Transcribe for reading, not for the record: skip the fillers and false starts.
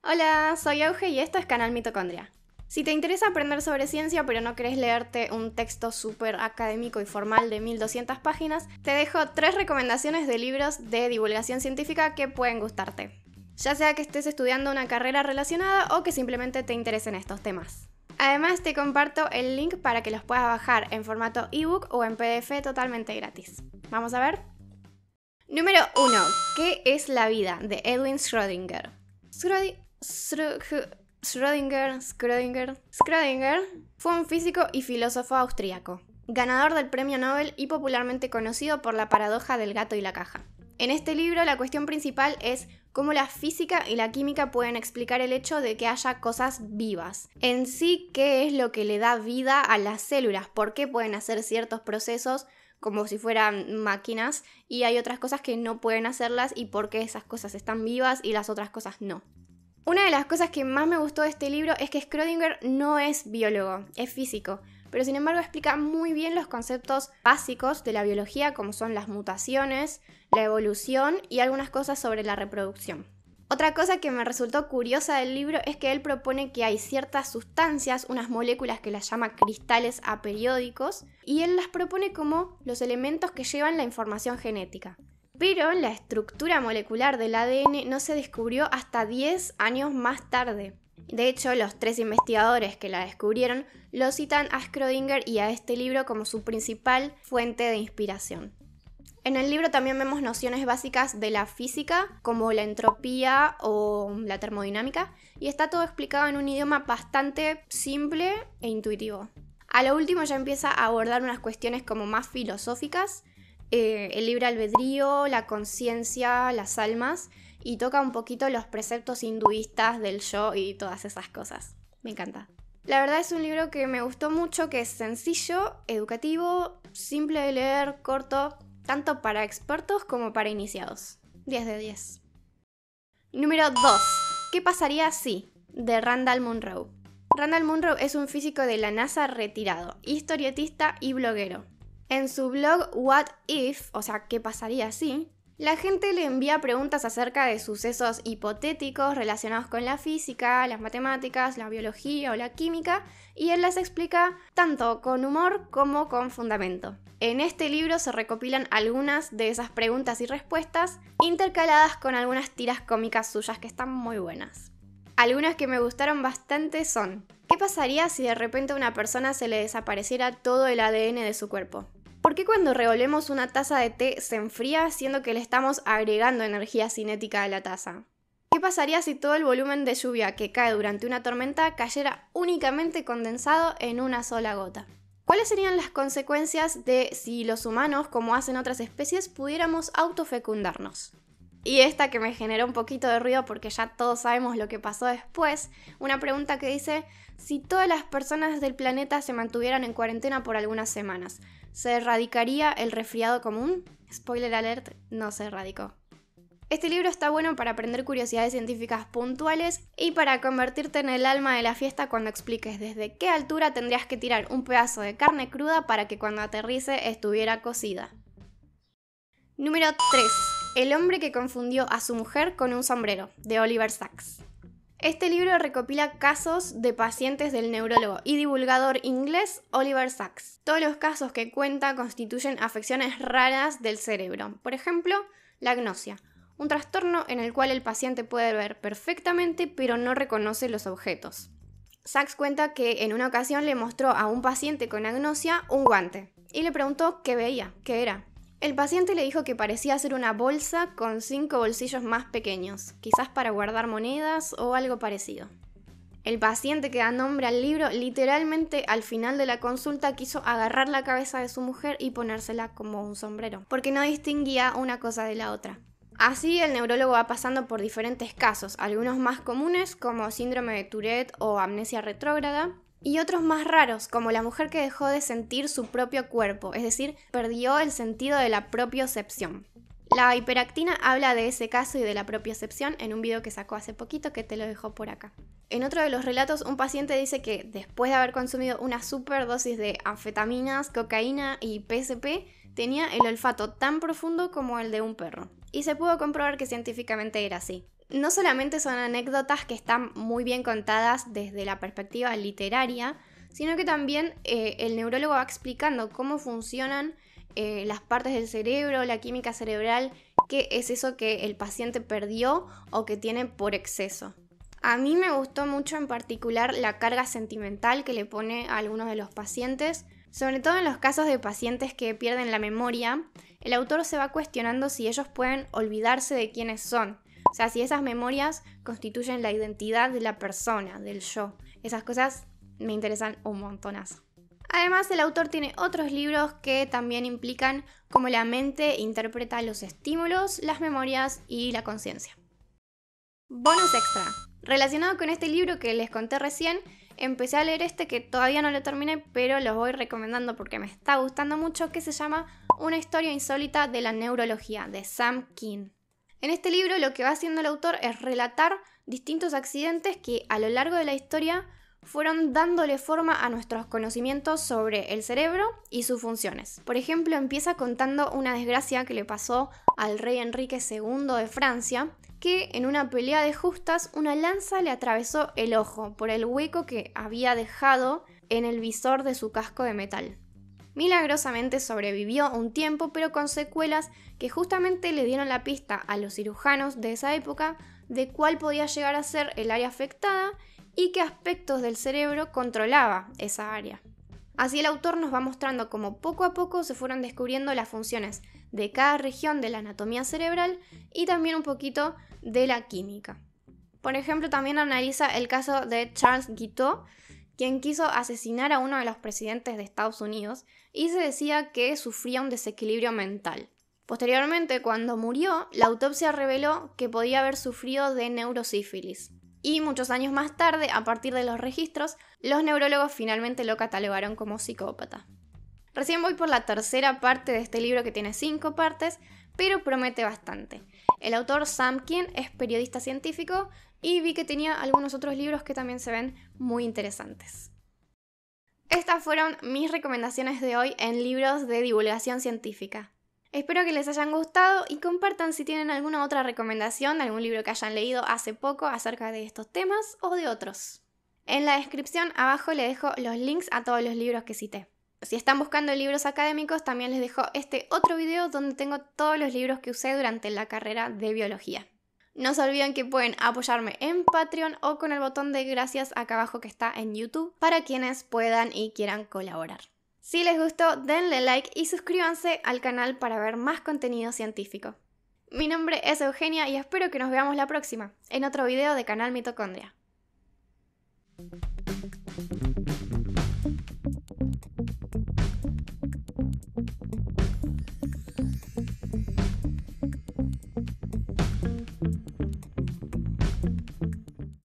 Hola, soy Auge y esto es Canal Mitocondria. Si te interesa aprender sobre ciencia pero no querés leerte un texto súper académico y formal de 1200 páginas, te dejo 3 recomendaciones de libros de divulgación científica que pueden gustarte. Ya sea que estés estudiando una carrera relacionada o que simplemente te interesen estos temas. Además te comparto el link para que los puedas bajar en formato ebook o en PDF totalmente gratis. ¿Vamos a ver? Número 1. ¿Qué es la vida? De Edwin Schrödinger. Schrödinger fue un físico y filósofo austríaco, ganador del premio Nobel y popularmente conocido por la paradoja del gato y la caja. En este libro la cuestión principal es cómo la física y la química pueden explicar el hecho de que haya cosas vivas. En sí, ¿qué es lo que le da vida a las células? ¿Por qué pueden hacer ciertos procesos como si fueran máquinas y hay otras cosas que no pueden hacerlas y por qué esas cosas están vivas y las otras cosas no? Una de las cosas que más me gustó de este libro es que Schrödinger no es biólogo, es físico, pero sin embargo explica muy bien los conceptos básicos de la biología como son las mutaciones, la evolución y algunas cosas sobre la reproducción. Otra cosa que me resultó curiosa del libro es que él propone que hay ciertas sustancias, unas moléculas que las llama cristales aperiódicos, y él las propone como los elementos que llevan la información genética. Pero la estructura molecular del ADN no se descubrió hasta 10 años más tarde. De hecho, los 3 investigadores que la descubrieron lo citan a Schrödinger y a este libro como su principal fuente de inspiración. En el libro también vemos nociones básicas de la física, como la entropía o la termodinámica, y está todo explicado en un idioma bastante simple e intuitivo. A lo último ya empieza a abordar unas cuestiones como más filosóficas, el libre albedrío, la conciencia, las almas, y toca un poquito los preceptos hinduistas del yo y todas esas cosas. Me encanta. La verdad es un libro que me gustó mucho, que es sencillo, educativo, simple de leer, corto, tanto para expertos como para iniciados. 10 de 10. Número 2. ¿Qué pasaría si? De Randall Munroe. Randall Munroe es un físico de la NASA retirado, historietista y bloguero. En su blog What If, o sea, ¿qué pasaría si?, la gente le envía preguntas acerca de sucesos hipotéticos relacionados con la física, las matemáticas, la biología o la química, y él las explica tanto con humor como con fundamento. En este libro se recopilan algunas de esas preguntas y respuestas, intercaladas con algunas tiras cómicas suyas que están muy buenas. Algunas que me gustaron bastante son: ¿qué pasaría si de repente a una persona se le desapareciera todo el ADN de su cuerpo? ¿Por qué cuando revolvemos una taza de té se enfría siendo que le estamos agregando energía cinética a la taza? ¿Qué pasaría si todo el volumen de lluvia que cae durante una tormenta cayera únicamente condensado en una sola gota? ¿Cuáles serían las consecuencias de si los humanos, como hacen otras especies, pudiéramos autofecundarnos? Y esta que me generó un poquito de ruido porque ya todos sabemos lo que pasó después, una pregunta que dice: si todas las personas del planeta se mantuvieran en cuarentena por algunas semanas, ¿se erradicaría el resfriado común? Spoiler alert, no se erradicó. Este libro está bueno para aprender curiosidades científicas puntuales y para convertirte en el alma de la fiesta cuando expliques desde qué altura tendrías que tirar un pedazo de carne cruda para que cuando aterrice estuviera cocida. Número 3. El hombre que confundió a su mujer con un sombrero, de Oliver Sacks. Este libro recopila casos de pacientes del neurólogo y divulgador inglés Oliver Sacks. Todos los casos que cuenta constituyen afecciones raras del cerebro. Por ejemplo, la agnosia, un trastorno en el cual el paciente puede ver perfectamente pero no reconoce los objetos. Sacks cuenta que en una ocasión le mostró a un paciente con agnosia un guante y le preguntó qué veía, qué era. El paciente le dijo que parecía ser una bolsa con 5 bolsillos más pequeños, quizás para guardar monedas o algo parecido. El paciente que da nombre al libro literalmente al final de la consulta quiso agarrar la cabeza de su mujer y ponérsela como un sombrero, porque no distinguía una cosa de la otra. Así el neurólogo va pasando por diferentes casos, algunos más comunes como síndrome de Tourette o amnesia retrógrada, y otros más raros, como la mujer que dejó de sentir su propio cuerpo, es decir, perdió el sentido de la propiocepción. La hiperactina habla de ese caso y de la propiocepción en un video que sacó hace poquito que te lo dejo por acá. En otro de los relatos, un paciente dice que después de haber consumido una superdosis de anfetaminas, cocaína y PSP, tenía el olfato tan profundo como el de un perro. Y se pudo comprobar que científicamente era así. No solamente son anécdotas que están muy bien contadas desde la perspectiva literaria, sino que también el neurólogo va explicando cómo funcionan las partes del cerebro, la química cerebral, qué es eso que el paciente perdió o que tiene por exceso. A mí me gustó mucho en particular la carga sentimental que le pone a algunos de los pacientes, sobre todo en los casos de pacientes que pierden la memoria. El autor se va cuestionando si ellos pueden olvidarse de quiénes son, o sea, si esas memorias constituyen la identidad de la persona, del yo. Esas cosas me interesan un montonazo. Además, el autor tiene otros libros que también implican cómo la mente interpreta los estímulos, las memorias y la conciencia. Bonus extra. Relacionado con este libro que les conté recién, empecé a leer este que todavía no lo terminé, pero los voy recomendando porque me está gustando mucho, que se llama Una historia insólita de la neurología, de Sam Keen. En este libro lo que va haciendo el autor es relatar distintos accidentes que a lo largo de la historia fueron dándole forma a nuestros conocimientos sobre el cerebro y sus funciones. Por ejemplo, empieza contando una desgracia que le pasó al rey Enrique II de Francia, que en una pelea de justas una lanza le atravesó el ojo por el hueco que había dejado en el visor de su casco de metal. Milagrosamente sobrevivió un tiempo, pero con secuelas que justamente le dieron la pista a los cirujanos de esa época de cuál podía llegar a ser el área afectada y qué aspectos del cerebro controlaba esa área. Así el autor nos va mostrando cómo poco a poco se fueron descubriendo las funciones de cada región de la anatomía cerebral y también un poquito de la química. Por ejemplo, también analiza el caso de Charles Guiteau, quien quiso asesinar a uno de los presidentes de Estados Unidos y se decía que sufría un desequilibrio mental. Posteriormente, cuando murió, la autopsia reveló que podía haber sufrido de neurosífilis. Y muchos años más tarde, a partir de los registros, los neurólogos finalmente lo catalogaron como psicópata. Recién voy por la tercera parte de este libro que tiene 5 partes, pero promete bastante. El autor Sam Keen es periodista científico y vi que tenía algunos otros libros que también se ven muy interesantes. Estas fueron mis recomendaciones de hoy en libros de divulgación científica. Espero que les hayan gustado y compartan si tienen alguna otra recomendación, algún libro que hayan leído hace poco acerca de estos temas o de otros. En la descripción abajo les dejo los links a todos los libros que cité. Si están buscando libros académicos, también les dejo este otro video donde tengo todos los libros que usé durante la carrera de biología. No se olviden que pueden apoyarme en Patreon o con el botón de gracias acá abajo que está en YouTube para quienes puedan y quieran colaborar. Si les gustó, denle like y suscríbanse al canal para ver más contenido científico. Mi nombre es Eugenia y espero que nos veamos la próxima, en otro video de Canal Mitocondria.